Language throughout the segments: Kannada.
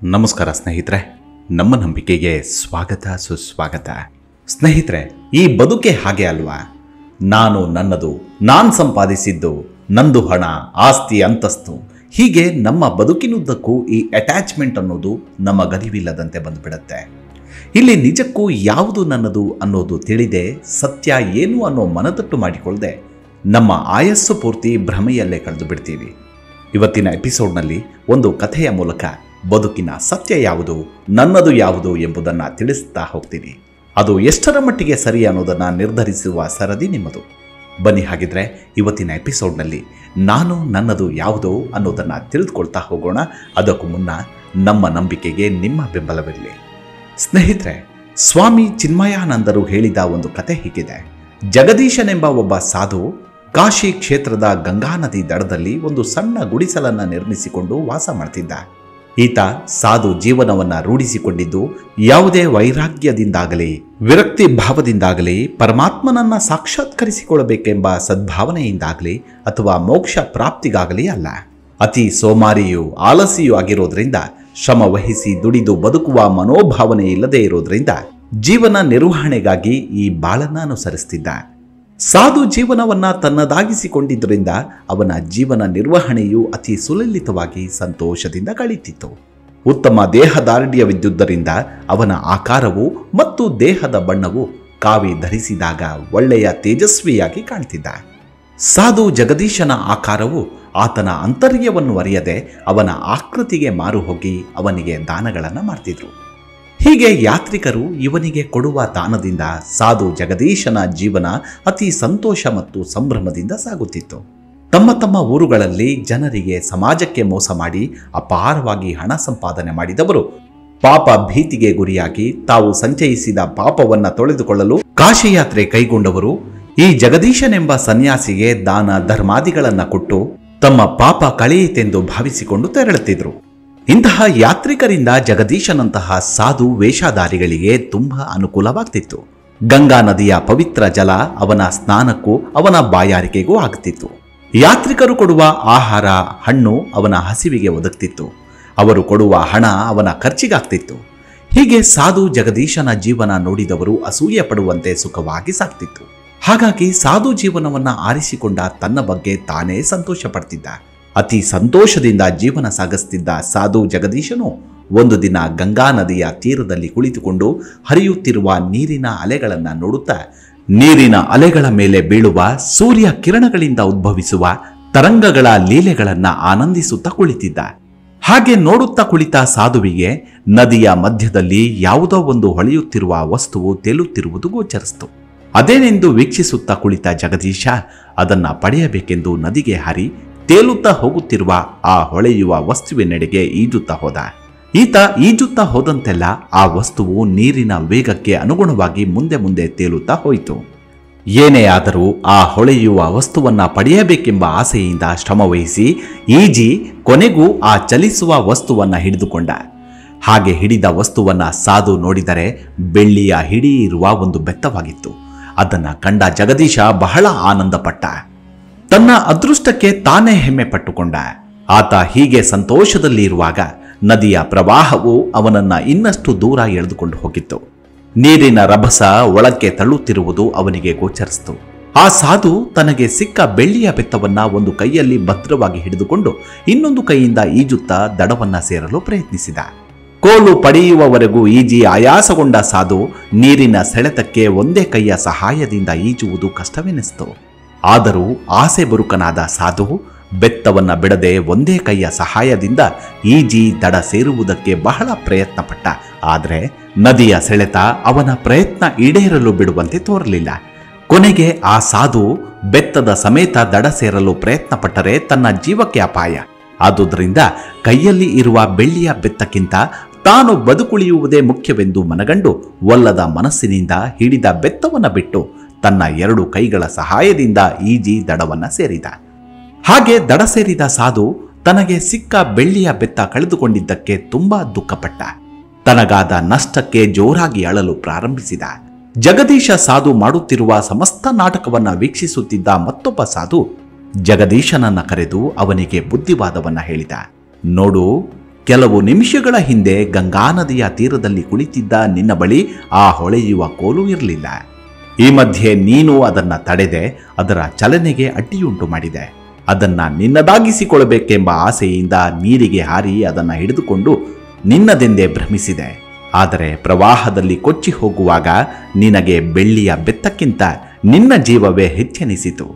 ನಮಸ್ಕಾರ ಸ್ನೇಹಿತರೆ, ನಮ್ಮ ನಂಬಿಕೆಗೆ ಸ್ವಾಗತ ಸುಸ್ವಾಗತ. ಸ್ನೇಹಿತರೆ, ಈ ಬದುಕೆ ಹಾಗೆ ಅಲ್ವಾ? ನಾನು ನನ್ನದು, ನಾನು ಸಂಪಾದಿಸಿದ್ದು, ನಂದು ಹಣ, ಆಸ್ತಿ, ಅಂತಸ್ತು, ಹೀಗೆ ನಮ್ಮ ಬದುಕಿನುದ್ದಕ್ಕೂ ಈ ಅಟ್ಯಾಚ್ಮೆಂಟ್ ಅನ್ನೋದು ನಮ್ಮ ಗರಿವಿಲ್ಲದಂತೆ ಬಂದುಬಿಡುತ್ತೆ. ಇಲ್ಲಿ ನಿಜಕ್ಕೂ ಯಾವುದು ನನ್ನದು ಅನ್ನೋದು ತಿಳಿದೆ, ಸತ್ಯ ಏನು ಅನ್ನೋ ಮನದಟ್ಟು ಮಾಡಿಕೊಳ್ಳದೆ ನಮ್ಮ ಆಯಸ್ಸು ಪೂರ್ತಿ ಭ್ರಮೆಯಲ್ಲೇ ಕಳೆದು ಬಿಡ್ತೀವಿ. ಇವತ್ತಿನ ಎಪಿಸೋಡ್ನಲ್ಲಿ ಒಂದು ಕಥೆಯ ಮೂಲಕ ಬದುಕಿನ ಸತ್ಯ ಯಾವುದು, ನನ್ನದು ಯಾವುದು ಎಂಬುದನ್ನು ತಿಳಿಸ್ತಾ ಹೋಗ್ತೀನಿ. ಅದು ಎಷ್ಟರ ಮಟ್ಟಿಗೆ ಸರಿ ಅನ್ನೋದನ್ನು ನಿರ್ಧರಿಸುವ ಸರದಿ ನಿಮ್ಮದು. ಬನ್ನಿ, ಹಾಗಿದ್ರೆ ಇವತ್ತಿನ ಎಪಿಸೋಡ್ನಲ್ಲಿ ನಾನು ನನ್ನದು ಯಾವುದು ಅನ್ನೋದನ್ನು ತಿಳಿದುಕೊಳ್ತಾ ಹೋಗೋಣ. ಅದಕ್ಕೂ ಮುನ್ನ ನಮ್ಮ ನಂಬಿಕೆಗೆ ನಿಮ್ಮ ಬೆಂಬಲವಿರಲಿ. ಸ್ನೇಹಿತರೆ, ಸ್ವಾಮಿ ಚಿನ್ಮಯಾನಂದರು ಹೇಳಿದ ಒಂದು ಕತೆ ಹೀಗಿದೆ. ಜಗದೀಶನೆಂಬ ಒಬ್ಬ ಸಾಧು ಕಾಶಿ ಕ್ಷೇತ್ರದ ಗಂಗಾ ನದಿ ದಡದಲ್ಲಿ ಒಂದು ಸಣ್ಣ ಗುಡಿಸಲನ್ನು ನಿರ್ಮಿಸಿಕೊಂಡು ವಾಸ ಮಾಡ್ತಿದ್ದ. ಈತ ಸಾಧು ಜೀವನವನ್ನು ರೂಢಿಸಿಕೊಂಡಿದ್ದು ಯಾವುದೇ ವೈರಾಗ್ಯದಿಂದಾಗಲಿ ವಿರಕ್ತಿ ಭಾವದಿಂದಾಗಲಿ ಪರಮಾತ್ಮನನ್ನು ಸಾಕ್ಷಾತ್ಕರಿಸಿಕೊಳ್ಳಬೇಕೆಂಬ ಸದ್ಭಾವನೆಯಿಂದಾಗಲಿ ಅಥವಾ ಮೋಕ್ಷ ಪ್ರಾಪ್ತಿಗಾಗಲಿ ಅಲ್ಲ. ಅತಿ ಸೋಮಾರಿಯೂ ಆಲಸಿಯೂ ಆಗಿರೋದ್ರಿಂದ, ಶ್ರಮ ವಹಿಸಿ ದುಡಿದು ಬದುಕುವ ಮನೋಭಾವನೆ ಇಲ್ಲದೆ ಇರೋದ್ರಿಂದ ಜೀವನ ನಿರ್ವಹಣೆಗಾಗಿ ಈ ಬಾಳನ್ನು ಅನುಸರಿಸ್ತಿದ್ದ. ಸಾಧು ಜೀವನವನ್ನು ತನ್ನದಾಗಿಸಿಕೊಂಡಿದ್ದರಿಂದ ಅವನ ಜೀವನ ನಿರ್ವಹಣೆಯು ಅತಿ ಸುಲಲಿತವಾಗಿ ಸಂತೋಷದಿಂದ ಕಳೀತಿತ್ತು. ಉತ್ತಮ ದೇಹದಾರ್ಢ್ಯವಿದ್ದುದರಿಂದ ಅವನ ಆಕಾರವು ಮತ್ತು ದೇಹದ ಬಣ್ಣವು ಕಾವಿ ಧರಿಸಿದಾಗ ಒಳ್ಳೆಯ ತೇಜಸ್ವಿಯಾಗಿ ಕಾಣ್ತಿದ್ದ. ಸಾಧು ಜಗದೀಶನ ಆಕಾರವು ಆತನ ಅಂತರ್ಯವನ್ನು ಅರಿಯದೆ ಅವನ ಆಕೃತಿಗೆ ಮಾರು ಹೋಗಿ ಅವನಿಗೆ ದಾನಗಳನ್ನು ಮಾಡ್ತಿದ್ರು. ಹೀಗೆ ಯಾತ್ರಿಕರು ಇವನಿಗೆ ಕೊಡುವ ದಾನದಿಂದ ಸಾಧು ಜಗದೀಶನ ಜೀವನ ಅತಿ ಸಂತೋಷ ಮತ್ತು ಸಂಭ್ರಮದಿಂದ ಸಾಗುತ್ತಿತ್ತು. ತಮ್ಮ ತಮ್ಮ ಊರುಗಳಲ್ಲಿ ಜನರಿಗೆ, ಸಮಾಜಕ್ಕೆ ಮೋಸ ಮಾಡಿ ಅಪಾರವಾಗಿ ಹಣ ಸಂಪಾದನೆ ಮಾಡಿದವರು ಪಾಪ ಭೀತಿಗೆ ಗುರಿಯಾಗಿ ತಾವು ಸಂಚಯಿಸಿದ ಪಾಪವನ್ನು ತೊಳೆದುಕೊಳ್ಳಲು ಕಾಶಿಯಾತ್ರೆ ಕೈಗೊಂಡವರು ಈ ಜಗದೀಶನೆಂಬ ಸನ್ಯಾಸಿಗೆ ದಾನ ಧರ್ಮಾದಿಗಳನ್ನು ಕೊಟ್ಟು ತಮ್ಮ ಪಾಪ ಕಳೆಯಿತೆಂದು ಭಾವಿಸಿಕೊಂಡು ತೆರಳುತ್ತಿದ್ರು. ಇಂತಹ ಯಾತ್ರಿಕರಿಂದ ಜಗದೀಶನಂತಹ ಸಾಧು ವೇಷಧಾರಿಗಳಿಗೆ ತುಂಬ ಅನುಕೂಲವಾಗ್ತಿತ್ತು. ಗಂಗಾ ನದಿಯ ಪವಿತ್ರ ಜಲ ಅವನ ಸ್ನಾನಕ್ಕೂ ಅವನ ಬಾಯಾರಿಕೆಗೂ ಆಗುತ್ತಿತ್ತು. ಯಾತ್ರಿಕರು ಕೊಡುವ ಆಹಾರ, ಹಣ್ಣು ಅವನ ಹಸಿವಿಗೆ ಒದಗ್ತಿತ್ತು. ಅವರು ಕೊಡುವ ಹಣ ಅವನ ಖರ್ಚಿಗಾಗ್ತಿತ್ತು. ಹೀಗೆ ಸಾಧು ಜಗದೀಶನ ಜೀವನ ನೋಡಿದವರು ಅಸೂಯೆ ಪಡುವಂತೆ ಸುಖವಾಗಿ ಸಾಗ್ತಿತ್ತು. ಹಾಗಾಗಿ ಸಾಧು ಜೀವನವನ್ನು ಆರಿಸಿಕೊಂಡ ತನ್ನ ಬಗ್ಗೆ ತಾನೇ ಸಂತೋಷ ಪಡ್ತಿದ್ದ. ಅತಿ ಸಂತೋಷದಿಂದ ಜೀವನ ಸಾಗಿಸ್ತಿದ್ದ ಸಾಧು ಜಗದೀಶನು ಒಂದು ದಿನ ಗಂಗಾ ನದಿಯ ತೀರದಲ್ಲಿ ಕುಳಿತುಕೊಂಡು ಹರಿಯುತ್ತಿರುವ ನೀರಿನ ಅಲೆಗಳನ್ನು ನೋಡುತ್ತಾ ನೀರಿನ ಅಲೆಗಳ ಮೇಲೆ ಬೀಳುವ ಸೂರ್ಯ ಕಿರಣಗಳಿಂದ ಉದ್ಭವಿಸುವ ತರಂಗಗಳ ಲೀಲೆಗಳನ್ನು ಆನಂದಿಸುತ್ತಾ ಕುಳಿತಿದ್ದ. ಹಾಗೆ ನೋಡುತ್ತಾ ಕುಳಿತ ಸಾಧುವಿಗೆ ನದಿಯ ಮಧ್ಯದಲ್ಲಿ ಯಾವುದೋ ಒಂದು ಹೊಳೆಯುತ್ತಿರುವ ವಸ್ತುವು ತೇಲುತ್ತಿರುವುದು ಗೋಚರಿಸಿತು. ಅದೇನೆಂದು ವೀಕ್ಷಿಸುತ್ತಾ ಕುಳಿತ ಜಗದೀಶ ಅದನ್ನು ಪಡೆಯಬೇಕೆಂದು ನದಿಗೆ ಹಾರಿ ತೇಲುತ್ತಾ ಹೋಗುತ್ತಿರುವ ಆ ಹೊಳೆಯುವ ವಸ್ತುವಿನೆಡೆಗೆ ಈಜುತ್ತಾ ಹೋದ. ಈತ ಈಜುತ್ತಾ ಹೋದಂತೆಲ್ಲ ಆ ವಸ್ತುವು ನೀರಿನ ವೇಗಕ್ಕೆ ಅನುಗುಣವಾಗಿ ಮುಂದೆ ಮುಂದೆ ತೇಲುತ್ತಾ ಹೋಯಿತು. ಏನೇ ಆದರೂ ಆ ಹೊಳೆಯುವ ವಸ್ತುವನ್ನು ಪಡೆಯಬೇಕೆಂಬ ಆಸೆಯಿಂದ ಶ್ರಮವಹಿಸಿ ಈಜಿ ಕೊನೆಗೂ ಆ ಚಲಿಸುವ ವಸ್ತುವನ್ನು ಹಿಡಿದುಕೊಂಡ. ಹಾಗೆ ಹಿಡಿದ ವಸ್ತುವನ್ನು ಸಾಧು ನೋಡಿದರೆ ಬೆಳ್ಳಿಯ ಹಿಡಿ ಇರುವ ಒಂದು ಬೆತ್ತವಾಗಿತ್ತು. ಅದನ್ನು ಕಂಡ ಜಗದೀಶ ಬಹಳ ಆನಂದಪಟ್ಟ. ತನ್ನ ಅದೃಷ್ಟಕ್ಕೆ ತಾನೇ ಹೆಮ್ಮೆ ಪಟ್ಟುಕೊಂಡ. ಆತ ಹೀಗೆ ಸಂತೋಷದಲ್ಲಿ ಇರುವಾಗ ನದಿಯ ಪ್ರವಾಹವು ಅವನನ್ನು ಇನ್ನಷ್ಟು ದೂರ ಎಳೆದುಕೊಂಡು ಹೋಗಿತ್ತು. ನೀರಿನ ರಭಸ ಒಳಕ್ಕೆ ತಳ್ಳುತ್ತಿರುವುದು ಅವನಿಗೆ ಗೋಚರಿಸಿತು. ಆ ಸಾಧು ತನಗೆ ಸಿಕ್ಕ ಬೆಳ್ಳಿಯ ಬೆತ್ತವನ್ನ ಒಂದು ಕೈಯಲ್ಲಿ ಭದ್ರವಾಗಿ ಹಿಡಿದುಕೊಂಡು ಇನ್ನೊಂದು ಕೈಯಿಂದ ಈಜುತ್ತಾ ದಡವನ್ನ ಸೇರಲು ಪ್ರಯತ್ನಿಸಿದ. ಕೋಲು ಪಡೆಯುವವರೆಗೂ ಈಜಿ ಆಯಾಸಗೊಂಡ ಸಾಧು ನೀರಿನ ಸೆಳೆತಕ್ಕೆ ಒಂದೇ ಕೈಯ ಸಹಾಯದಿಂದ ಈಜುವುದು ಕಷ್ಟವೆನಿಸಿತು. ಆದರೂ ಆಸೆ ಬರುಕನಾದ ಸಾಧು ಬೆತ್ತವನ್ನ ಬಿಡದೆ ಒಂದೇ ಕೈಯ ಸಹಾಯದಿಂದ ಈಜಿ ದಡ ಸೇರುವುದಕ್ಕೆ ಬಹಳ ಪ್ರಯತ್ನ ಪಟ್ಟ. ಆದರೆ ನದಿಯ ಸೆಳೆತ ಅವನ ಪ್ರಯತ್ನ ಈಡೇರಲು ಬಿಡುವಂತೆ ತೋರಲಿಲ್ಲ. ಕೊನೆಗೆ ಆ ಸಾಧು ಬೆತ್ತದ ಸಮೇತ ದಡ ಸೇರಲು ಪ್ರಯತ್ನ ಪಟ್ಟರೆ ತನ್ನ ಜೀವಕ್ಕೆ ಅಪಾಯ. ಆದುದರಿಂದ ಕೈಯಲ್ಲಿ ಇರುವ ಬೆಳ್ಳಿಯ ಬೆತ್ತಕ್ಕಿಂತ ತಾನು ಬದುಕುಳಿಯುವುದೇ ಮುಖ್ಯವೆಂದು ಮನಗಂಡು ಒಲ್ಲದ ಮನಸ್ಸಿನಿಂದ ಹಿಡಿದ ಬೆತ್ತವನ್ನು ಬಿಟ್ಟು ತನ್ನ ಎರಡು ಕೈಗಳ ಸಹಾಯದಿಂದ ಈಜಿ ದಡವನ್ನ ಸೇರಿದ. ಹಾಗೆ ದಡ ಸೇರಿದ ಸಾಧು ತನಗೆ ಸಿಕ್ಕ ಬೆಳ್ಳಿಯ ಬೆತ್ತ ಕಳೆದುಕೊಂಡಿದ್ದಕ್ಕೆ ತುಂಬಾ ದುಃಖಪಟ್ಟ. ತನಗಾದ ನಷ್ಟಕ್ಕೆ ಜೋರಾಗಿ ಅಳಲು ಪ್ರಾರಂಭಿಸಿದ. ಜಗದೀಶ ಸಾಧು ಮಾಡುತ್ತಿರುವ ಸಮಸ್ತ ನಾಟಕವನ್ನ ವೀಕ್ಷಿಸುತ್ತಿದ್ದ ಮತ್ತೊಬ್ಬ ಸಾಧು ಜಗದೀಶನನ್ನ ಕರೆದು ಅವನಿಗೆ ಬುದ್ಧಿವಾದವನ್ನ ಹೇಳಿದ. ನೋಡು, ಕೆಲವು ನಿಮಿಷಗಳ ಹಿಂದೆ ಗಂಗಾ ನದಿಯ ತೀರದಲ್ಲಿ ಕುಳಿತಿದ್ದ ನಿನ್ನ ಬಳಿ ಆ ಹೊಳೆಯುವ ಕೋಲು ಇರಲಿಲ್ಲ. ಈ ಮಧ್ಯೆ ನೀನು ಅದನ್ನ ತಡೆದೆ, ಅದರ ಚಲನೆಗೆ ಅಡ್ಡಿಯುಂಟು ಮಾಡಿದೆ. ಅದನ್ನ ನಿನ್ನದಾಗಿಸಿಕೊಳ್ಳಬೇಕೆಂಬ ಆಸೆಯಿಂದ ನೀರಿಗೆ ಹಾರಿ ಅದನ್ನ ಹಿಡಿದುಕೊಂಡು ನಿನ್ನದೆಂದೇ ಭ್ರಮಿಸಿದೆ. ಆದರೆ ಪ್ರವಾಹದಲ್ಲಿ ಕೊಚ್ಚಿ ಹೋಗುವಾಗ ನಿನಗೆ ಬೆಳ್ಳಿಯ ಬೆತ್ತಕ್ಕಿಂತ ನಿನ್ನ ಜೀವವೇ ಹೆಚ್ಚೆನಿಸಿತು.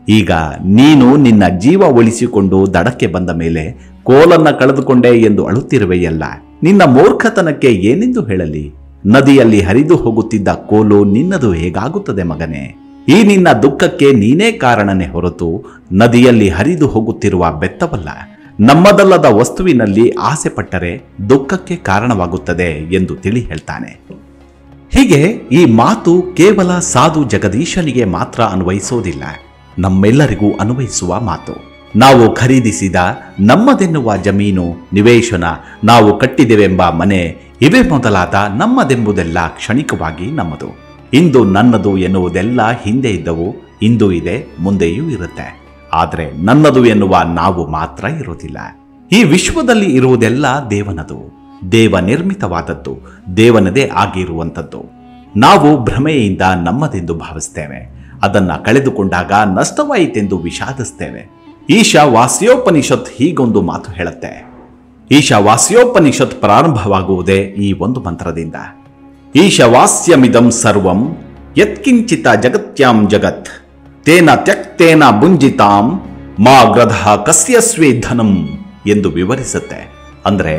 ಈಗ ನೀನು ನಿನ್ನ ಜೀವ ಉಳಿಸಿಕೊಂಡು ದಡಕ್ಕೆ ಬಂದ ಮೇಲೆ ಕೋಲನ್ನ ಕಳೆದುಕೊಂಡೆ ಎಂದು ಅಳುತ್ತಿರುವೆಯಲ್ಲ. ನಿನ್ನ ಮೂರ್ಖತನಕ್ಕೆ ಏನೆಂದು ಹೇಳಲಿ? ನದಿಯಲ್ಲಿ ಹರಿದು ಹೋಗುತ್ತಿದ್ದ ಕೋಲು ನಿನ್ನದು ಹೇಗಾಗುತ್ತದೆ ಮಗನೇ? ಈ ನಿನ್ನ ದುಃಖಕ್ಕೆ ನೀನೇ ಕಾರಣನೇ ಹೊರತು ನದಿಯಲ್ಲಿ ಹರಿದು ಹೋಗುತ್ತಿರುವ ಬೆತ್ತವಲ್ಲ. ನಮ್ಮದಲ್ಲದ ವಸ್ತುವಿನಲ್ಲಿ ಆಸೆ ಪಟ್ಟರೆ ದುಃಖಕ್ಕೆ ಕಾರಣವಾಗುತ್ತದೆ ಎಂದು ತಿಳಿ ಹೇಳ್ತಾನೆ. ಹೀಗೆ ಈ ಮಾತು ಕೇವಲ ಸಾಧು ಜಗದೀಶನಿಗೆ ಮಾತ್ರ ಅನ್ವಯಿಸೋದಿಲ್ಲ, ನಮ್ಮೆಲ್ಲರಿಗೂ ಅನ್ವಯಿಸುವ ಮಾತು. ನಾವು ಖರೀದಿಸಿದ ನಮ್ಮದೆನ್ನುವ ಜಮೀನು, ನಿವೇಶನ, ನಾವು ಕಟ್ಟಿದೆವೆಂಬ ಮನೆ, ಇವೇ ಮೊದಲಾದ ನಮ್ಮದೆಂಬುದೆಲ್ಲ ಕ್ಷಣಿಕವಾಗಿ ನಮ್ಮದು. ಇಂದು ನನ್ನದು ಎನ್ನುವುದೆಲ್ಲ ಹಿಂದೆ ಇದ್ದವು, ಇಂದು ಇದೆ, ಮುಂದೆಯೂ ಇರುತ್ತೆ. ಆದರೆ ನನ್ನದು ಎನ್ನುವ ನಾವು ಮಾತ್ರ ಇರುವುದಿಲ್ಲ. ಈ ವಿಶ್ವದಲ್ಲಿ ಇರುವುದೆಲ್ಲ ದೇವನದು, ದೇವ ನಿರ್ಮಿತವಾದದ್ದು, ದೇವನದೇ ಆಗಿರುವಂಥದ್ದು. ನಾವು ಭ್ರಮೆಯಿಂದ ನಮ್ಮದೆಂದು ಭಾವಿಸ್ತೇವೆ. ಅದನ್ನ ಕಳೆದುಕೊಂಡಾಗ ನಷ್ಟವಾಯಿತೆಂದು ವಿಷಾದಿಸ್ತೇವೆ. ಈಶಾವಾಸ್ಯೋಪನಿಷತ್ ಹೀಗೊಂದು ಮಾತು ಹೇಳುತ್ತೆ. ಈಶಾವಾಸ್ಯೋಪನಿಷತ್ ಪ್ರಾರಂಭವಾಗುವುದೇ ಈ ಒಂದು ಮಂತ್ರದಿಂದ. ಈಶವಾಸ್ಯಮಿದಂ ಸರ್ವಂ ಯತ್ಕಿಂಚಿತ ಜಗತ್ಯಾಂ ಜಗತ್ ತೇನ ತ್ಯಕ್ತೇನ ಭುಂಜಿತಾಂ ಮಾ ಗ್ರಧಃ ಕಸ್ಯಸ್ವೇ ಧನಂ ಎಂದು ವಿವರಿಸುತ್ತೆ. ಅಂದರೆ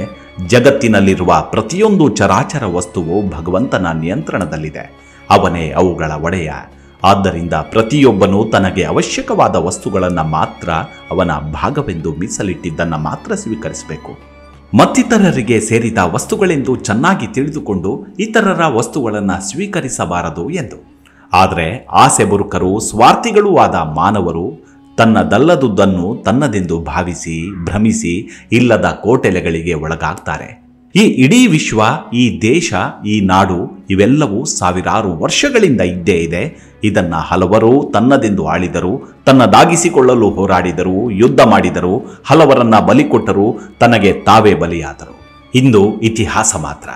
ಜಗತ್ತಿನಲ್ಲಿರುವ ಪ್ರತಿಯೊಂದು ಚರಾಚರ ವಸ್ತುವು ಭಗವಂತನ ನಿಯಂತ್ರಣದಲ್ಲಿದೆ. ಅವನೇ ಅವುಗಳ ಒಡೆಯ. ಆದ್ದರಿಂದ ಪ್ರತಿಯೊಬ್ಬನೂ ತನಗೆ ಅವಶ್ಯಕವಾದ ವಸ್ತುಗಳನ್ನು ಮಾತ್ರ, ಅವನ ಭಾಗವೆಂದು ಮೀಸಲಿಟ್ಟಿದ್ದನ್ನು ಮಾತ್ರ ಸ್ವೀಕರಿಸಬೇಕು. ಮತ್ತಿತರರಿಗೆ ಸೇರಿದ ವಸ್ತುಗಳೆಂದು ಚೆನ್ನಾಗಿ ತಿಳಿದುಕೊಂಡು ಇತರರ ವಸ್ತುಗಳನ್ನು ಸ್ವೀಕರಿಸಬಾರದು ಎಂದು. ಆದರೆ ಆಸೆ ಬುರುಕರು, ಸ್ವಾರ್ಥಿಗಳೂ ಆದ ಮಾನವರು ತನ್ನದಲ್ಲದುದನ್ನು ತನ್ನದೆಂದು ಭಾವಿಸಿ ಭ್ರಮಿಸಿ ಇಲ್ಲದ ಕೋಟೆಲೆಗಳಿಗೆ ಒಳಗಾಗ್ತಾರೆ. ಈ ಇಡೀ ವಿಶ್ವ, ಈ ದೇಶ, ಈ ನಾಡು ಇವೆಲ್ಲವೂ ಸಾವಿರಾರು ವರ್ಷಗಳಿಂದ ಇದ್ದೇ ಇದೆ. ಇದನ್ನ ಹಲವರು ತನ್ನದೆಂದು ಆಳಿದರು, ತನ್ನದಾಗಿಸಿಕೊಳ್ಳಲು ಹೋರಾಡಿದರು, ಯುದ್ಧ ಮಾಡಿದರು, ಹಲವರನ್ನ ಬಲಿ ಕೊಟ್ಟರು, ತನಗೆ ತಾವೇ ಬಲಿಯಾದರು. ಇಂದು ಇತಿಹಾಸ ಮಾತ್ರ.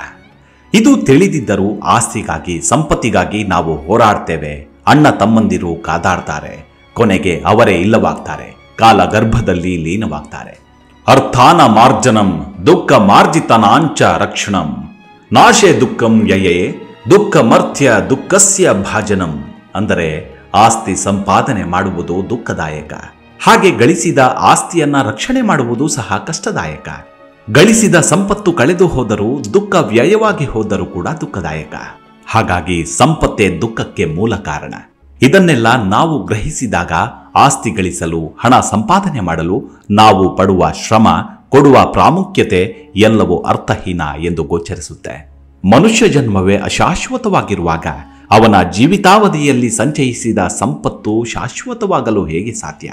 ಇದು ತಿಳಿದಿದ್ದರೂ ಆಸ್ತಿಗಾಗಿ, ಸಂಪತ್ತಿಗಾಗಿ ನಾವು ಹೋರಾಡ್ತೇವೆ. ಅಣ್ಣ ತಮ್ಮಂದಿರು ಕಾದಾಡ್ತಾರೆ, ಕೊನೆಗೆ ಅವರೇ ಇಲ್ಲವಾಗ್ತಾರೆ, ಕಾಲ ಗರ್ಭದಲ್ಲಿ ಲೀನವಾಗ್ತಾರೆ. ಅರ್ಥಾನ ಮಾರ್ಜನಂ ದುಃಖ ಮಾರ್ಜಿತನಾಂಚ ರಕ್ಷಣಂ ನಾಶೆ ದುಃಖಂ ಯಯೇ ದುಃಖ ಮರ್ತ್ಯ ದುಃಖಸ್ಯ ಭಾಜನಂ. ಅಂದರೆ ಆಸ್ತಿ ಸಂಪಾದನೆ ಮಾಡುವುದು ದುಃಖದಾಯಕ. ಹಾಗೆ ಗಳಿಸಿದ ಆಸ್ತಿಯನ್ನ ರಕ್ಷಣೆ ಮಾಡುವುದು ಸಹ ಕಷ್ಟದಾಯಕ. ಗಳಿಸಿದ ಸಂಪತ್ತು ಕಳೆದು ಹೋದರೂ, ದುಃಖ ವ್ಯಯವಾಗಿ ಹೋದರೂ ಕೂಡ ದುಃಖದಾಯಕ. ಹಾಗಾಗಿ ಸಂಪತ್ತೇ ದುಃಖಕ್ಕೆ ಮೂಲ ಕಾರಣ. ಇದನ್ನೆಲ್ಲ ನಾವು ಗ್ರಹಿಸಿದಾಗ ಆಸ್ತಿ ಗಳಿಸಲು, ಹಣ ಸಂಪಾದನೆ ಮಾಡಲು ನಾವು ಪಡುವ ಶ್ರಮ, ಕೊಡುವ ಪ್ರಾಮುಖ್ಯತೆ ಎಲ್ಲವೂ ಅರ್ಥಹೀನ ಎಂದು ಗೋಚರಿಸುತ್ತೆ. ಮನುಷ್ಯ ಜನ್ಮವೇ ಅಶಾಶ್ವತವಾಗಿರುವಾಗ ಅವನ ಜೀವಿತಾವಧಿಯಲ್ಲಿ ಸಂಚಯಿಸಿದ ಸಂಪತ್ತು ಶಾಶ್ವತವಾಗಲು ಹೇಗೆ ಸಾಧ್ಯ?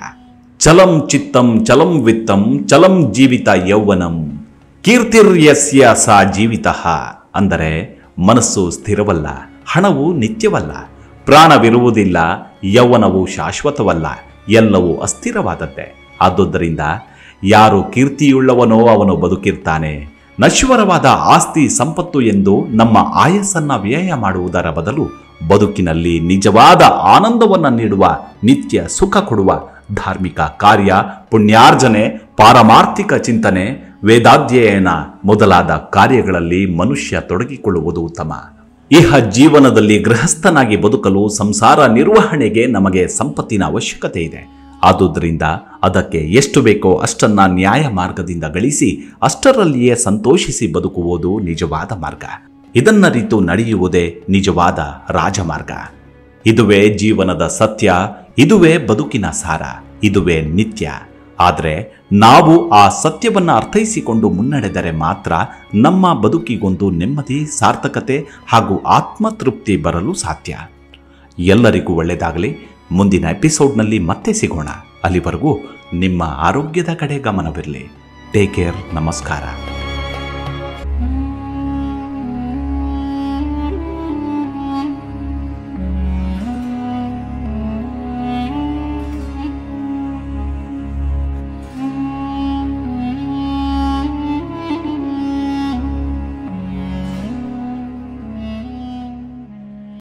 ಚಲಂ ಚಿತ್ತಂ ಚಲಂ ವಿತ್ತಂ ಚಲಂ ಜೀವಿತ ಯೌವನಂ ಕೀರ್ತಿರ್ಯಸ್ಯ ಸಾ ಜೀವಿತಃ. ಅಂದರೆ ಮನಸ್ಸು ಸ್ಥಿರವಲ್ಲ, ಹಣವು ನಿತ್ಯವಲ್ಲ, ಪ್ರಾಣವಿರುವುದಿಲ್ಲ, ಯೌವನವು ಶಾಶ್ವತವಲ್ಲ, ಎಲ್ಲವೂ ಅಸ್ಥಿರವಾದದ್ದೇ. ಆದುದರಿಂದ ಯಾರು ಕೀರ್ತಿಯುಳ್ಳವನೋ ಅವನು ಬದುಕಿರ್ತಾನೆ. ನಶ್ವರವಾದ ಆಸ್ತಿ ಸಂಪತ್ತು ಎಂದು ನಮ್ಮ ಆಯಸ್ಸನ್ನ ವ್ಯಯ ಮಾಡುವುದರ ಬದಲು ಬದುಕಿನಲ್ಲಿ ನಿಜವಾದ ಆನಂದವನ್ನು ನೀಡುವ, ನಿತ್ಯ ಸುಖ ಕೊಡುವ ಧಾರ್ಮಿಕ ಕಾರ್ಯ, ಪುಣ್ಯಾರ್ಜನೆ, ಪಾರಮಾರ್ಥಿಕ ಚಿಂತನೆ, ವೇದಾಧ್ಯಯನ ಮೊದಲಾದ ಕಾರ್ಯಗಳಲ್ಲಿ ಮನುಷ್ಯ ತೊಡಗಿಕೊಳ್ಳುವುದು ಉತ್ತಮ. ಇಹ ಜೀವನದಲ್ಲಿ ಗೃಹಸ್ಥನಾಗಿ ಬದುಕಲು, ಸಂಸಾರ ನಿರ್ವಹಣೆಗೆ ನಮಗೆ ಸಂಪತ್ತಿನ ಅವಶ್ಯಕತೆ ಇದೆ. ಆದುದರಿಂದ ಅದಕ್ಕೆ ಎಷ್ಟು ಬೇಕೋ ಅಷ್ಟನ್ನ ನ್ಯಾಯ ಮಾರ್ಗದಿಂದ ಗಳಿಸಿ ಅಷ್ಟರಲ್ಲಿಯೇ ಸಂತೋಷಿಸಿ ಬದುಕುವುದು ನಿಜವಾದ ಮಾರ್ಗ. ಇದನ್ನರಿತು ನಡೆಯುವುದೇ ನಿಜವಾದ ರಾಜಮಾರ್ಗ. ಇದುವೇ ಜೀವನದ ಸತ್ಯ, ಇದುವೇ ಬದುಕಿನ ಸಾರ, ಇದುವೇ ನಿತ್ಯ. ಆದರೆ ನಾವು ಆ ಸತ್ಯವನ್ನು ಅರ್ಥೈಸಿಕೊಂಡು ಮುನ್ನಡೆದರೆ ಮಾತ್ರ ನಮ್ಮ ಬದುಕಿಗೊಂದು ನೆಮ್ಮದಿ, ಸಾರ್ಥಕತೆ ಹಾಗೂ ಆತ್ಮತೃಪ್ತಿ ಬರಲು ಸಾಧ್ಯ. ಎಲ್ಲರಿಗೂ ಒಳ್ಳೆಯದಾಗಲಿ. ಮುಂದಿನ ಎಪಿಸೋಡ್ನಲ್ಲಿ ಮತ್ತೆ ಸಿಗೋಣ. ಅಲ್ಲಿವರೆಗೂ ನಿಮ್ಮ ಆರೋಗ್ಯದ ಕಡೆ ಗಮನವಿರಲಿ. Take care. ನಮಸ್ಕಾರ.